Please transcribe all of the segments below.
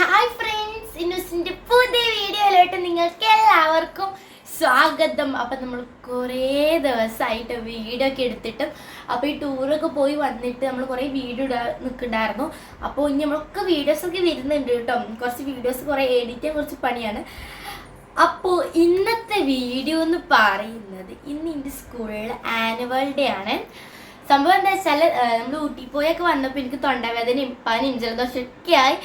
Hi friends, ഇന്നോസിൻ്റെ പുതിയ വീഡിയോയിലോട്ട് നിങ്ങൾക്ക് എല്ലാവർക്കും സ്വാഗതം. അപ്പം നമ്മൾ കുറേ ദിവസമായിട്ട് വീഡിയോ ഒക്കെ എടുത്തിട്ട് അപ്പോൾ ഈ ടൂറൊക്കെ പോയി വന്നിട്ട് നമ്മൾ കുറേ വീഡിയോ നിൽക്കുന്നുണ്ടായിരുന്നു. അപ്പോൾ ഇനി നമ്മളൊക്കെ വീഡിയോസൊക്കെ വരുന്നുണ്ട് കേട്ടോ. കുറച്ച് വീഡിയോസ് കുറേ എഡിറ്റ് ചെയ്യാൻ കുറച്ച് പണിയാണ്. അപ്പോൾ ഇന്നത്തെ വീഡിയോ എന്ന് പറയുന്നത് ഇന്ന് എൻ്റെ സ്കൂളിൽ ആനുവൽ ഡേ ആണ്. സംഭവം എന്താ വെച്ചാൽ നമ്മൾ ഊട്ടി പോയൊക്കെ വന്നപ്പോൾ എനിക്ക് തൊണ്ടവേദനയും പനിയും ജലദോഷമൊക്കെ ആയി.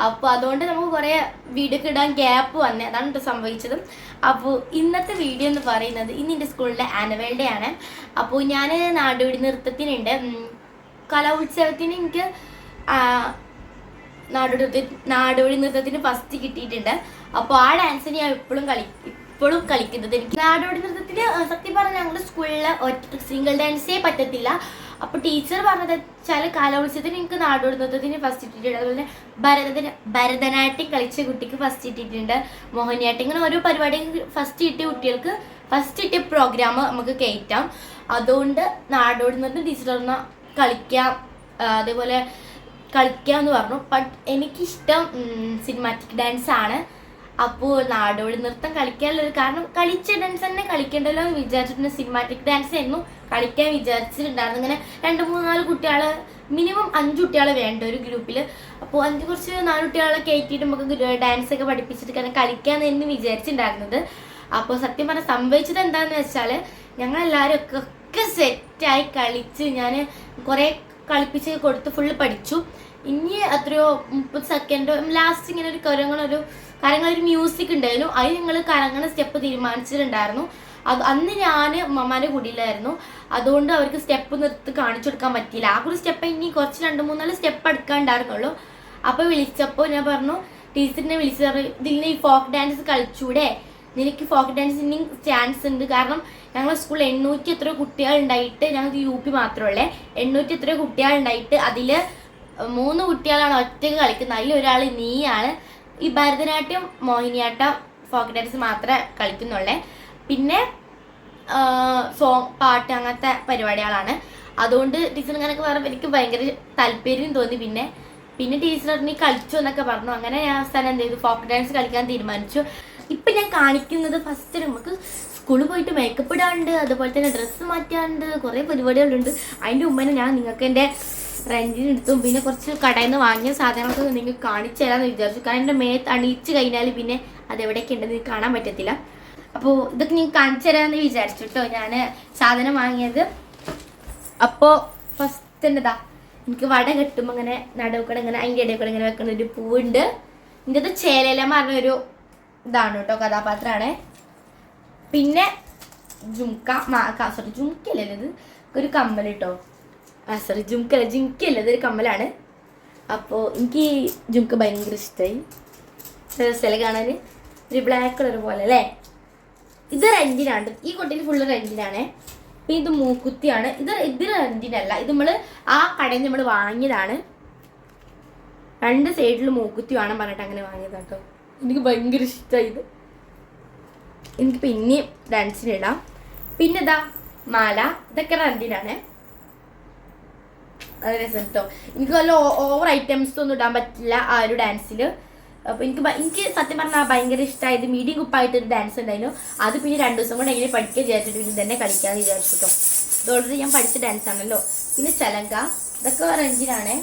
അപ്പോൾ അതുകൊണ്ട് നമുക്ക് കുറേ വീഡിയോ ഒക്കെ ഇടാൻ ഗ്യാപ്പ് വന്നേ, അതാണ് കേട്ടോ സംഭവിച്ചത്. അപ്പോൾ ഇന്നത്തെ വീഡിയോ എന്ന് പറയുന്നത് ഇന്ന് എൻ്റെ സ്കൂളിലെ ആനുവൽ ഡേ ആണ്. അപ്പോൾ ഞാൻ നാടോടി നൃത്തത്തിനുണ്ട്, കലോത്സവത്തിന് എനിക്ക് നാടോടി നൃത്തത്തിന് ഫസ്റ്റ് കിട്ടിയിട്ടുണ്ട്. അപ്പോൾ ആ ഡാൻസ് ഞാൻ ഇപ്പോഴും കളിക്കുന്നത്. എനിക്ക് നാടോടി നൃത്തത്തിന് സത്യം പറഞ്ഞാൽ ഞങ്ങളുടെ സ്കൂളിൽ ഒറ്റ സിംഗിൾ ഡാൻസേ പറ്റത്തില്ല. അപ്പോൾ ടീച്ചർ പറഞ്ഞത് വെച്ചാൽ കലോത്സവത്തിന് എനിക്ക് നാടോടി നൃത്തത്തിന് ഫസ്റ്റ് ഇട്ടിട്ടുണ്ട്. അതുപോലെ ഭരതനാട്യം കളിച്ച കുട്ടിക്ക് ഫസ്റ്റ് ഇട്ടിട്ടുണ്ട്, മോഹിനിയാട്ടം, ഇങ്ങനെ ഓരോ പരിപാടി ഫസ്റ്റ് കിട്ടിയ കുട്ടികൾക്ക് ഫസ്റ്റ് കിട്ടിയ പ്രോഗ്രാം നമുക്ക് കയറ്റാം. അതുകൊണ്ട് നാടോടി നൃത്തം ടീച്ചർ പറഞ്ഞാൽ കളിക്കാം, അതേപോലെ കളിക്കാമെന്ന് പറഞ്ഞു. ബട്ട് എനിക്കിഷ്ടം സിനിമാറ്റിക് ഡാൻസ് ആണ്. അപ്പോൾ നാടോടി നൃത്തം കളിക്കാനുള്ളൊരു കാരണം കളിച്ച ഡാൻസ് തന്നെ കളിക്കേണ്ടല്ലോ എന്ന് വിചാരിച്ചിട്ടുണ്ട്. സിനിമാറ്റിക് ഡാൻസ് ആയിരുന്നു കളിക്കാൻ വിചാരിച്ചിട്ടുണ്ടായിരുന്നു. ഇങ്ങനെ 2-3-4 കുട്ടികൾ, മിനിമം 5 കുട്ടികൾ വേണ്ട ഒരു ഗ്രൂപ്പിൽ. അപ്പോൾ 4 കുട്ടികളെ കയറ്റിയിട്ട് നമുക്ക് ഡാൻസ് ഒക്കെ പഠിപ്പിച്ചിട്ട് കാരണം കളിക്കാമെന്ന് വിചാരിച്ചിട്ടുണ്ടായിരുന്നത്. അപ്പോൾ സത്യം പറഞ്ഞാൽ സംഭവിച്ചത് എന്താണെന്ന് വെച്ചാൽ ഞങ്ങളെല്ലാവരും ഒക്കെ സെറ്റായി കളിച്ച് ഞാൻ കുറേ കളിപ്പിച്ച് കൊടുത്ത് ഫുള്ള് പഠിച്ചു. ഇനി എത്രയോ 30 സെക്കൻഡോ ലാസ്റ്റ് ഇങ്ങനെ ഒരു കാര്യങ്ങളൊരു മ്യൂസിക് ഉണ്ടായിരുന്നു. അത് ഞങ്ങൾ കറങ്ങണ സ്റ്റെപ്പ് തീരുമാനിച്ചിട്ടുണ്ടായിരുന്നു. അന്ന് ഞാൻ മമ്മാൻ്റെ കൂടിയിലായിരുന്നു. അതുകൊണ്ട് അവർക്ക് സ്റ്റെപ്പ് നിർത്തി കാണിച്ചു കൊടുക്കാൻ പറ്റിയില്ല. ആ ഒരു സ്റ്റെപ്പ് ഇനി കുറച്ച് 2-3-4 സ്റ്റെപ്പ് എടുക്കാണ്ടായിരുന്നുള്ളൂ. അപ്പോൾ വിളിച്ചപ്പോൾ ഞാൻ പറഞ്ഞു, ടീച്ചറിനെ വിളിച്ച് പറഞ്ഞു, ഇതിന് ഈ ഫോക്ക് ഡാൻസ് കളിച്ചൂടെ, നിനക്ക് ഫോക്ക് ഡാൻസിന് ചാൻസ് ഉണ്ട്. കാരണം ഞങ്ങളുടെ സ്കൂളിൽ 800 എത്രയോ കുട്ടികളുണ്ടായിട്ട്, ഞങ്ങൾക്ക് UP മാത്രമല്ലേ, 800 എത്രയോ കുട്ടികളുണ്ടായിട്ട് അതിൽ 3 കുട്ടികളാണ് ഒറ്റയ്ക്ക് കളിക്കുന്നത്. അതിലൊരാൾ നീയാണ്. ഈ ഭരതനാട്യം, മോഹിനിയാട്ടം, ഫോക്ക് ഡാൻസ് മാത്രമേ കളിക്കുന്നുള്ളേ. പിന്നെ പാട്ട് അങ്ങനത്തെ പരിപാടികളാണ്. അതുകൊണ്ട് ടീച്ചർ ഇങ്ങനെയൊക്കെ പറയുമ്പോൾ എനിക്ക് ഭയങ്കര താല്പര്യം തോന്നി. പിന്നെ ടീച്ചർ നീ കളിച്ചു എന്നൊക്കെ പറഞ്ഞു. അങ്ങനെ ഞാൻ അവസാനം എന്ത് ചെയ്തു, ഫോക്ക് ഡാൻസ് കളിക്കാൻ തീരുമാനിച്ചു. ഇപ്പം ഞാൻ കാണിക്കുന്നത് ഫസ്റ്റ് നമുക്ക് സ്കൂളിൽ പോയിട്ട് മേക്കപ്പ് ഇടാണ്ട്, അതുപോലെ തന്നെ ഡ്രസ്സ് മാറ്റാണ്ട് കുറേ പരിപാടികളുണ്ട്. അതിൻ്റെ മുമ്പേ ഞാൻ നിങ്ങൾക്ക് എൻ്റെ റെൻറ്റിനെടുത്തും പിന്നെ കുറച്ച് കടയിൽ നിന്ന് വാങ്ങിയ സാധനങ്ങളൊക്കെ നിങ്ങൾക്ക് കാണിച്ചു തരാമെന്ന് വിചാരിച്ചു. കാരണം എൻ്റെ മേത്ത് അണിയിച്ച് കഴിഞ്ഞാൽ പിന്നെ അതെവിടെയൊക്കെ ഉണ്ടെന്ന് നിങ്ങൾക്ക് കാണാൻ പറ്റത്തില്ല. അപ്പോൾ ഇതൊക്കെ നിങ്ങൾക്ക് കാണിച്ചു തരാമെന്ന് വിചാരിച്ചു കേട്ടോ ഞാൻ സാധനം വാങ്ങിയത്. അപ്പോൾ ഫസ്റ്റ് എന്നതാ, എനിക്ക് വട കെട്ടുമ്പോൾ ഇങ്ങനെ നടുവൂടെ ഇങ്ങനെ അതിൻ്റെ ഇടയിൽ കൂടെ ഇങ്ങനെ വെക്കുന്ന ഒരു പൂവുണ്ട്. ഇതിൻ്റെ ചേലയിലെന്ന് പറഞ്ഞൊരു ഇതാണ് കേട്ടോ, കഥാപാത്രമാണ്. പിന്നെ ജുംക്കല്ലേ ഇത്, ഒരു കമ്മൽ കേട്ടോ. ജിംക്കല്ല, ഇതൊരു കമ്മലാണ്. അപ്പോൾ എനിക്ക് ജുംക്ക ഭയങ്കര ഇഷ്ടമായി. സ്ഥലം കാണാൻ ഒരു ബ്ലാക്ക് കളർ പോലെ അല്ലേ. ഇത് റെൻറ്റിനാണ്, ഈ കൊട്ടിയിൽ ഫുള്ള് റെൻറ്റിനാണ്. പിന്നെ ഇത് മൂക്കുത്തിയാണ്. ഇത് റെൻറ്റിനല്ല, ഇത് നമ്മൾ ആ കടയിൽ നമ്മൾ വാങ്ങിയതാണ്. 2 സൈഡിൽ മൂക്കുത്തി വേണം പറഞ്ഞിട്ട് അങ്ങനെ വാങ്ങിയതാണ് കേട്ടോ. എനിക്ക് ഭയങ്കര ഇഷ്ടമായി ഇത്. എനിക്ക് പിന്നെയും ഡാൻസിനിടാം. പിന്നെ ഇതാ മാല, ഇതൊക്കെ റെൻറ്റിനാണ്. അത് രസം കേട്ടോ. എനിക്ക് വല്ല ഓവർ ഐറ്റംസ് ഒന്നും ഇടാൻ പറ്റില്ല ആ ഒരു ഡാൻസിൽ. അപ്പോൾ എനിക്ക് സത്യം പറഞ്ഞാൽ ഭയങ്കര ഇഷ്ടമായത് മീഡിയം കുപ്പായിട്ടൊരു ഡാൻസ് ഉണ്ടായിരുന്നു. അത് പിന്നെ 2 ദിവസം കൊണ്ട് എങ്ങനെ പഠിക്കാൻ വിചാരിച്ചിട്ട് പിന്നെ തന്നെ കളിക്കാമെന്ന് വിചാരിച്ചു കേട്ടോ. ഇത് ഓൾറെഡി ഞാൻ പഠിച്ച ഡാൻസ് ആണല്ലോ. പിന്നെ ചലങ്ക, ഇതൊക്കെ റെഞ്ചിനാണ്.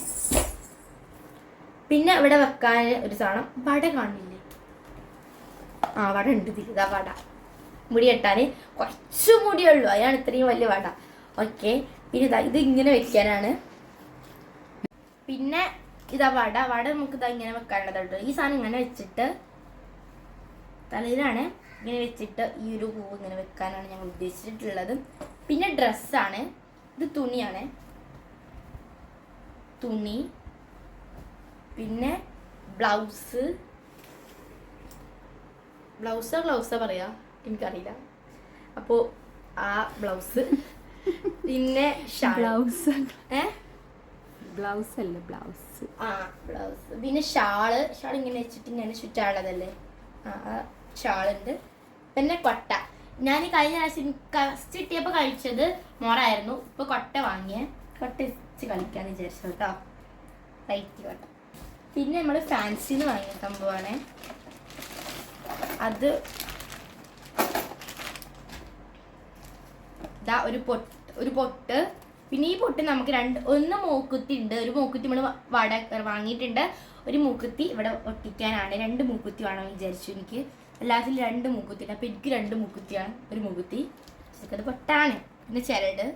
പിന്നെ ഇവിടെ വെക്കാൻ ഒരു സാധനം, വട കാണില്ലേ, വട ഉണ്ട് ഇതിൽ. ഇതാ വട, മുടി കെട്ടാൻ കുറച്ച് മുടിയുള്ളൂ, അതിനാണ് ഇത്രയും വലിയ വട. ഓക്കെ. പിന്നെ ഇത് ഇങ്ങനെ വെക്കാനാണ്. പിന്നെ ഇതാ വട നമുക്ക് ഇതാ ഇങ്ങനെ വെക്കാനുള്ളത് കേട്ടോ. ഈ സാധനം ഇങ്ങനെ വെച്ചിട്ട് തലയിലാണ് ഇങ്ങനെ വെച്ചിട്ട് ഈ ഒരു പൂവ് ഇങ്ങനെ വെക്കാനാണ് ഞങ്ങൾ ഉദ്ദേശിച്ചിട്ടുള്ളത്. പിന്നെ ഡ്രസ്സാണ്, ഇത് തുണിയാണ്, തുണി. പിന്നെ ഗ്ലൗസാ പറയാ, എനിക്കറിയില്ല. അപ്പോൾ ആ ബ്ലൗസ്. പിന്നെ ബ്ലൗസ് പിന്നെ ഷാള് ഇങ്ങനെ വെച്ചിട്ട് ഇങ്ങനെ ചുറ്റാളതല്ലേ, ഷാളുണ്ട്. പിന്നെ കൊട്ട. ഞാൻ കഴിഞ്ഞ പ്രാവശ്യം ഫസ്റ്റ് കിട്ടിയപ്പോൾ കഴിച്ചത് മോറായിരുന്നു. ഇപ്പോൾ കൊട്ട വാങ്ങിയ കൊട്ട വെച്ച് കളിക്കാന്ന് വിചാരിച്ചു കേട്ടോ. റൈറ്റ് കൊട്ട. പിന്നെ നമ്മൾ ഫാൻസിന്ന് വാങ്ങിയ സംഭവമാണ് അത്. ഇതാ ഒരു പൊട്ട്. പിന്നെ ഈ പൊട്ട് നമുക്ക് ഒന്ന് മൂക്കുത്തി ഉണ്ട്. ഒരു മൂക്കുത്തി നമ്മൾ വാങ്ങിയിട്ടുണ്ട്. ഒരു മൂക്കുത്തി ഇവിടെ ഒട്ടിക്കാനാണ്. 2 മൂക്കുത്തി വേണം വിചാരിച്ചു എനിക്ക്. എല്ലാത്തിലും 2 മൂക്കുത്തി. അപ്പോൾ എനിക്ക് 2 മൂക്കുത്തിയാണ്. ഒരു മൂക്കുത്തി അത് പൊട്ടാണ്. പിന്നെ ചരട്.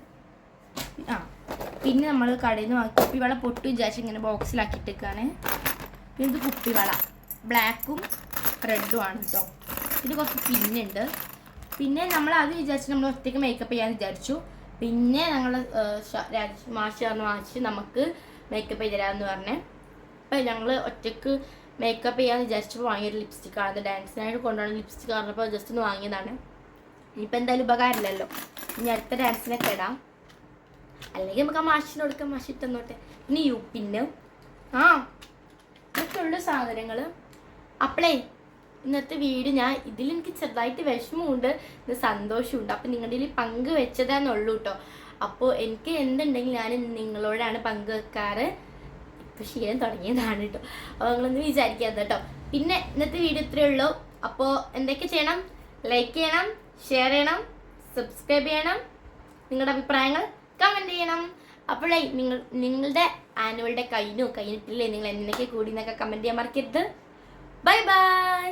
പിന്നെ നമ്മൾ കടയിൽ നിന്ന് കുപ്പിവള പൊട്ട് വിചാരിച്ച് ഇങ്ങനെ ബോക്സിലാക്കിയിട്ടേക്കാണ്. പിന്നെ ഇത് കുപ്പിവള ബ്ലാക്കും റെഡും ആണ് കേട്ടോ. ഇത് കുറച്ച് പിന്നുണ്ട്. പിന്നെ നമ്മൾ അത് വിചാരിച്ച് നമ്മൾ ഒറ്റയ്ക്ക് മേക്കപ്പ് ചെയ്യാൻ വിചാരിച്ചു. പിന്നെ ഞങ്ങൾ മാഷ് നമുക്ക് മേക്കപ്പ് ചെയ്ത് തരാമെന്ന് പറഞ്ഞേ. അപ്പോൾ ഞങ്ങൾ ഒറ്റയ്ക്ക് മേക്കപ്പ് ചെയ്യാമെന്ന് വിചാരിച്ചപ്പോൾ വാങ്ങിയൊരു ലിപ്സ്റ്റിക്കാണ്. അത് ഡാൻസിനായിട്ട് കൊണ്ടുപോകുന്ന ലിപ്സ്റ്റിക്ക് പറഞ്ഞപ്പോൾ ജസ്റ്റ് ഒന്ന് വാങ്ങിയതാണ്. ഇനിയിപ്പോൾ എന്തായാലും ഉപകാരമില്ലല്ലോ. ഇനി അടുത്ത ഡാൻസിനൊക്കെ ഇടാം. അല്ലെങ്കിൽ നമുക്ക് ആ മാഷിന് കൊടുക്കാം. മാഷ് ഇട്ടെന്നോട്ടെ. ഇനി പിന്നെ ഇതൊക്കെ ഉള്ള സാധനങ്ങൾ. അപ്പോളേ ഇന്നത്തെ വീഡിയോ ഇതിലെനിക്ക് ചെറുതായിട്ട് വിഷമമുണ്ട്, സന്തോഷമുണ്ട്. അപ്പം നിങ്ങളുടെ ഇതിൽ പങ്ക് വെച്ചതാന്നുള്ളൂ കേട്ടോ. അപ്പോൾ എനിക്ക് എന്തുണ്ടെങ്കിൽ ഞാൻ നിങ്ങളോടാണ് പങ്കുവെക്കാറ്. ഇപ്പോൾ ശീലം തുടങ്ങിയതാണ് കേട്ടോ. അപ്പോൾ നിങ്ങളൊന്ന് വിചാരിക്കാതെ കേട്ടോ. പിന്നെ ഇന്നത്തെ വീഡിയോ ഇത്രയേ ഉള്ളൂ. അപ്പോൾ എന്തൊക്കെ ചെയ്യണം? ലൈക്ക് ചെയ്യണം, ഷെയർ ചെയ്യണം, സബ്സ്ക്രൈബ് ചെയ്യണം, നിങ്ങളുടെ അഭിപ്രായങ്ങൾ കമൻറ്റ് ചെയ്യണം. അപ്പോഴേ നിങ്ങളുടെ ആനുവൽ ഡേ കഴിഞ്ഞിട്ടില്ലേ, നിങ്ങൾ എന്നൊക്കെ കൂടി എന്നൊക്കെ കമൻറ്റ് ചെയ്യാൻ മറക്കരുത്. Bye bye.